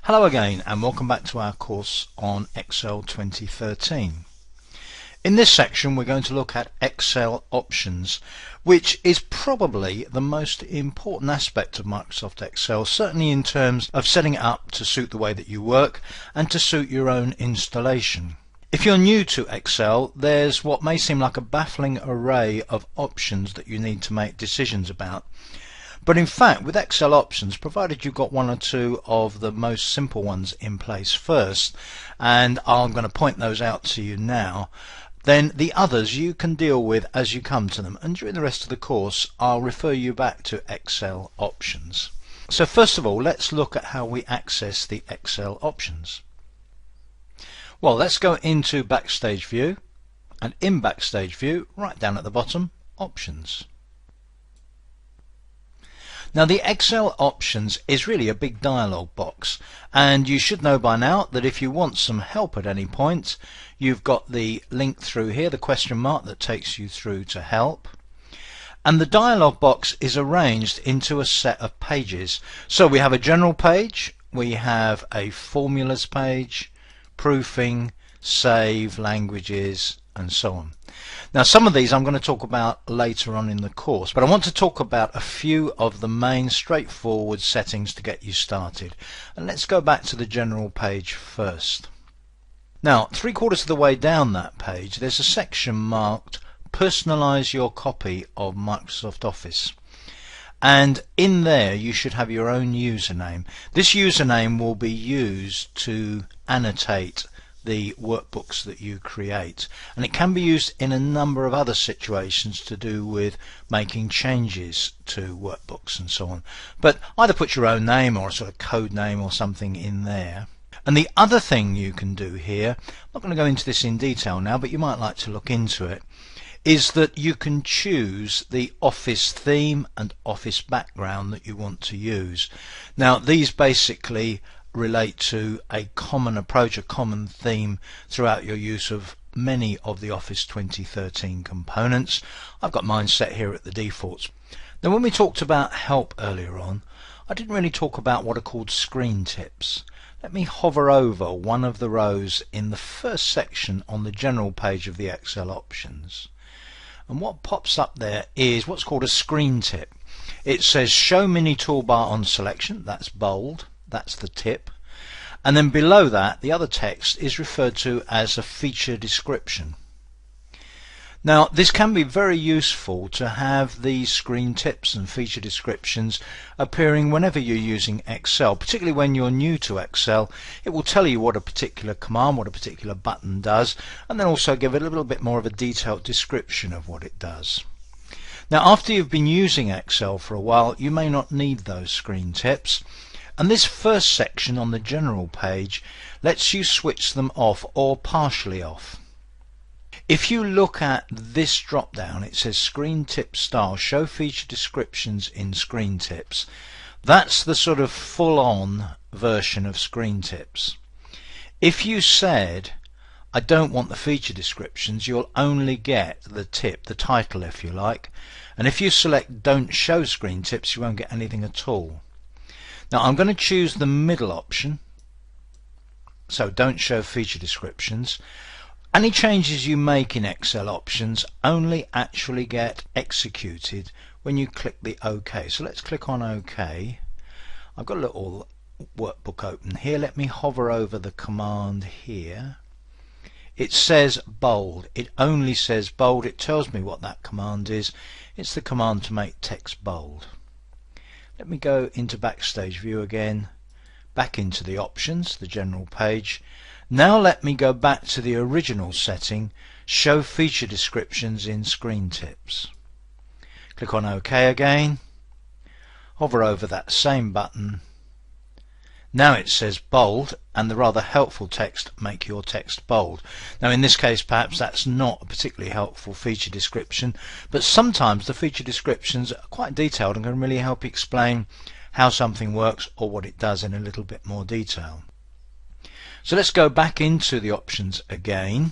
Hello again and welcome back to our course on Excel 2013. In this section we're going to look at Excel options, which is probably the most important aspect of Microsoft Excel, certainly in terms of setting it up to suit the way that you work and to suit your own installation. If you're new to Excel, there's what may seem like a baffling array of options that you need to make decisions about. But in fact, with Excel options, provided you've got one or two of the most simple ones in place first, and I'm going to point those out to you now, then the others you can deal with as you come to them. And during the rest of the course, I'll refer you back to Excel options. So first of all, let's look at how we access the Excel options. Well, let's go into Backstage View, and in Backstage View, right down at the bottom, Options. Now the Excel options is really a big dialog box, and you should know by now that if you want some help at any point, you've got the link through here, the question mark that takes you through to help. And the dialog box is arranged into a set of pages. So we have a general page, we have a formulas page, proofing, save, languages, and so on. Now some of these I'm going to talk about later on in the course, but I want to talk about a few of the main straightforward settings to get you started. And let's go back to the general page first. Now 3/4 of the way down that page there's a section marked Personalize your copy of Microsoft Office. And in there you should have your own username. This username will be used to annotate the workbooks that you create, and it can be used in a number of other situations to do with making changes to workbooks and so on. But either put your own name or a sort of code name or something in there. And the other thing you can do here, I'm not going to go into this in detail now, but you might like to look into it, is that you can choose the Office theme and Office background that you want to use. Now these basically relate to a common approach, a common theme throughout your use of many of the Office 2013 components. I've got mine set here at the defaults. Now when we talked about help earlier on, I didn't really talk about what are called screen tips. Let me hover over one of the rows in the first section on the general page of the Excel options. And what pops up there is what's called a screen tip. It says show mini toolbar on selection, that's bold. That's the tip, and then below that the other text is referred to as a feature description. Now this can be very useful to have these screen tips and feature descriptions appearing whenever you're using Excel, particularly when you're new to Excel. It will tell you what a particular command, what a particular button does, and then also give it a little bit more of a detailed description of what it does. Now after you've been using Excel for a while, you may not need those screen tips. And this first section on the general page lets you switch them off or partially off. If you look at this drop down, it says screen tip style, show feature descriptions in screen tips. That's the sort of full-on version of screen tips. If you said I don't want the feature descriptions, you'll only get the tip, the title if you like, and if you select don't show screen tips you won't get anything at all. Now I'm going to choose the middle option, so don't show feature descriptions. Any changes you make in Excel options only actually get executed when you click the OK. So let's click on OK. I've got a little workbook open here. Let me hover over the command here. It says bold. It only says bold. It tells me what that command is. It's the command to make text bold. Let me go into Backstage View again, back into the options, the general page. Now let me go back to the original setting, show feature descriptions in screen tips. Click on OK again, hover over that same button. Now it says bold, and the rather helpful text, make your text bold. Now in this case perhaps that's not a particularly helpful feature description, but sometimes the feature descriptions are quite detailed and can really help explain how something works or what it does in a little bit more detail. So let's go back into the options again,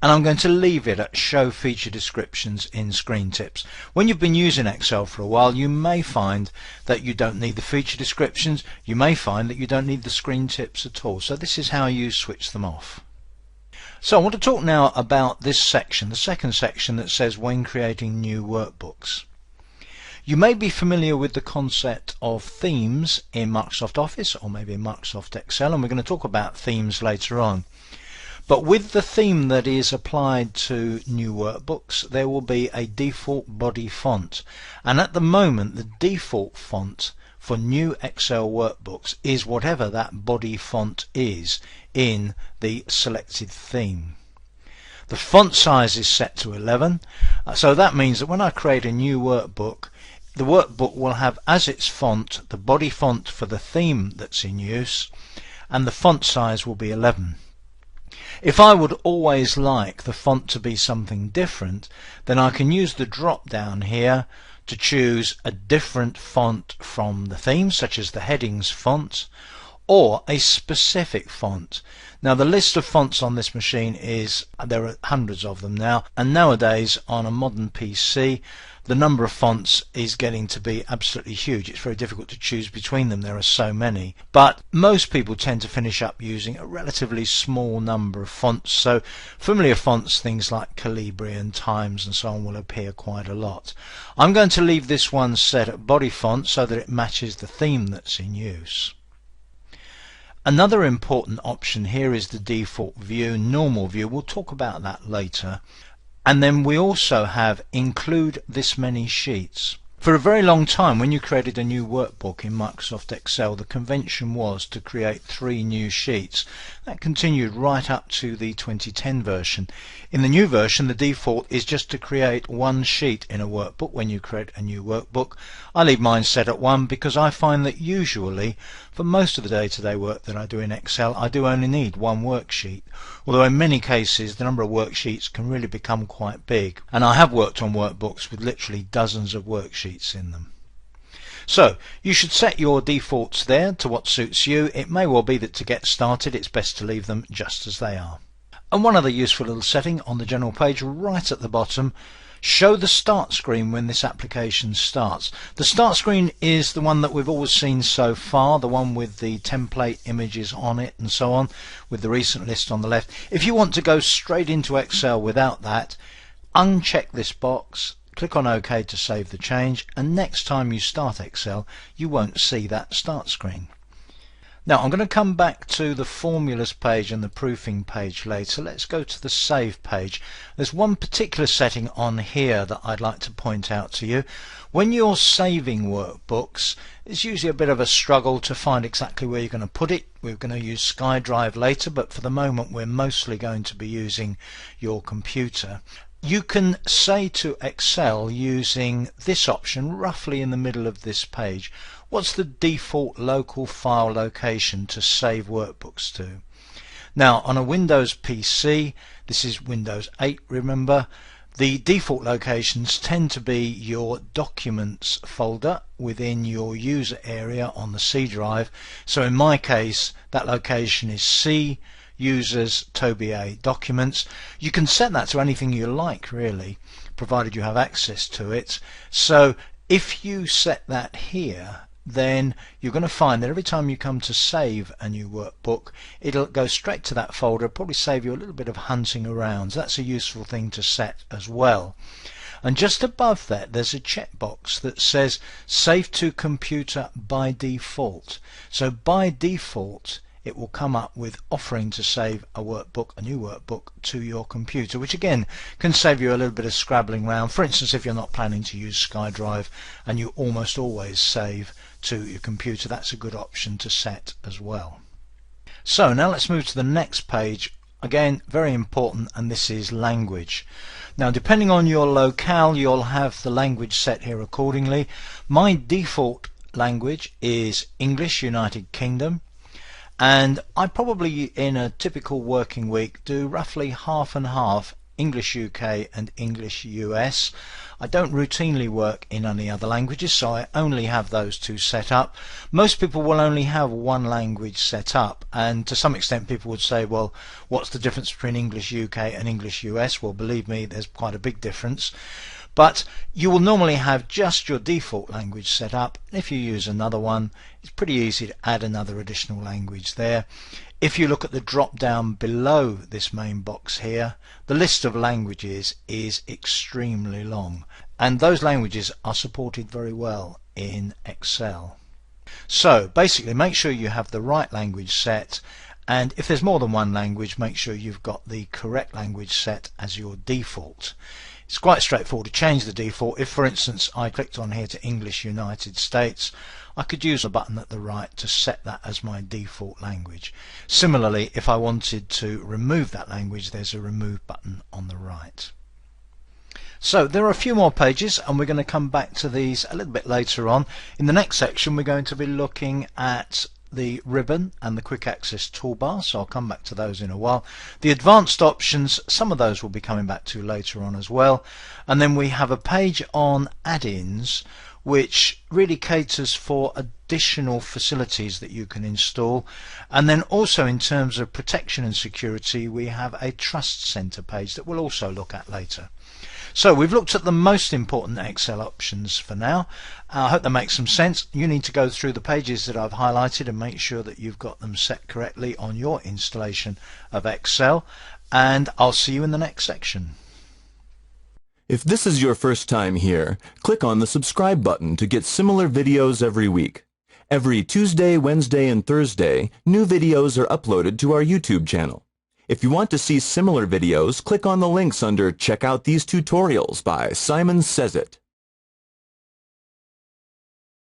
and I'm going to leave it at show feature descriptions in screen tips. When you've been using Excel for a while, you may find that you don't need the feature descriptions, you may find that you don't need the screen tips at all, so this is how you switch them off. So I want to talk now about this section, the second section that says when creating new workbooks. You may be familiar with the concept of themes in Microsoft Office or maybe in Microsoft Excel, and we're going to talk about themes later on. But with the theme that is applied to new workbooks, there will be a default body font, and at the moment the default font for new Excel workbooks is whatever that body font is in the selected theme. The font size is set to 11, so that means that when I create a new workbook, the workbook will have as its font the body font for the theme that's in use, and the font size will be 11. If I would always like the font to be something different, then I can use the drop down here to choose a different font from the theme, such as the headings font, or a specific font. Now the list of fonts on this machine is, there are hundreds of them now, and nowadays on a modern PC the number of fonts is getting to be absolutely huge. It's very difficult to choose between them, there are so many, but most people tend to finish up using a relatively small number of fonts, so familiar fonts, things like Calibri and Times and so on, will appear quite a lot. I'm going to leave this one set at body font so that it matches the theme that's in use. Another important option here is the default view, normal view. We'll talk about that later. And then we also have include this many sheets. For a very long time, when you created a new workbook in Microsoft Excel, the convention was to create 3 new sheets. That continued right up to the 2010 version. In the new version, the default is just to create 1 sheet in a workbook when you create a new workbook. I leave mine set at 1 because I find that usually for most of the day-to-day work that I do in Excel, I do only need 1 worksheet, although in many cases the number of worksheets can really become quite big, and I have worked on workbooks with literally dozens of worksheets in them. So you should set your defaults there to what suits you. It may well be that to get started it's best to leave them just as they are. And one other useful little setting on the general page right at the bottom, show the start screen when this application starts. The start screen is the one that we've always seen so far, the one with the template images on it and so on, with the recent list on the left. If you want to go straight into Excel without that, uncheck this box, click on OK to save the change, and next time you start Excel you won't see that start screen. Now I'm going to come back to the formulas page and the proofing page later. Let's go to the save page. There's one particular setting on here that I'd like to point out to you. When you're saving workbooks, it's usually a bit of a struggle to find exactly where you're going to put it. We're going to use SkyDrive later, but for the moment we're mostly going to be using your computer. You can say to Excel using this option roughly in the middle of this page, what's the default local file location to save workbooks to? Now on a Windows PC, this is Windows 8 remember, the default locations tend to be your Documents folder within your user area on the C drive. So in my case that location is C, Users, TOBA, Documents. You can set that to anything you like really, provided you have access to it. So if you set that here, then you're going to find that every time you come to save a new workbook, it'll go straight to that folder, probably save you a little bit of hunting around. So that's a useful thing to set as well. And just above that there's a checkbox that says save to computer by default. So by default it will come up with offering to save a workbook, a new workbook, to your computer, which again can save you a little bit of scrabbling around. For instance, if you're not planning to use SkyDrive and you almost always save to your computer, that's a good option to set as well. So now let's move to the next page. Again, very important, and this is language. Now depending on your locale you'll have the language set here accordingly. My default language is English United Kingdom, and I probably in a typical working week do roughly half and half English UK and English US. I don't routinely work in any other languages, so I only have those two set up. Most people will only have one language set up, and to some extent people would say, well, what's the difference between English UK and English US? Well, believe me, there's quite a big difference. But you will normally have just your default language set up. If you use another one, it's pretty easy to add another additional language there. If you look at the drop down below this main box here, the list of languages is extremely long, and those languages are supported very well in Excel. So basically, make sure you have the right language set, and if there's more than one language, make sure you've got the correct language set as your default. It's quite straightforward to change the default. If, for instance, I clicked on here to English United States, I could use a button at the right to set that as my default language. Similarly, if I wanted to remove that language, there's a remove button on the right. So there are a few more pages, and we're going to come back to these a little bit later on. In the next section, we're going to be looking at the ribbon and the quick access toolbar, so I'll come back to those in a while. The advanced options, some of those we'll be coming back to later on as well. And then we have a page on add-ins, which really caters for additional facilities that you can install. And then also in terms of protection and security, we have a Trust Center page that we'll also look at later. So we've looked at the most important Excel options for now. I hope that makes some sense. You need to go through the pages that I've highlighted and make sure that you've got them set correctly on your installation of Excel, and I'll see you in the next section. If this is your first time here, click on the subscribe button to get similar videos every week. Every Tuesday, Wednesday, and Thursday, new videos are uploaded to our YouTube channel. If you want to see similar videos, click on the links under Check Out These Tutorials by Simon Says It.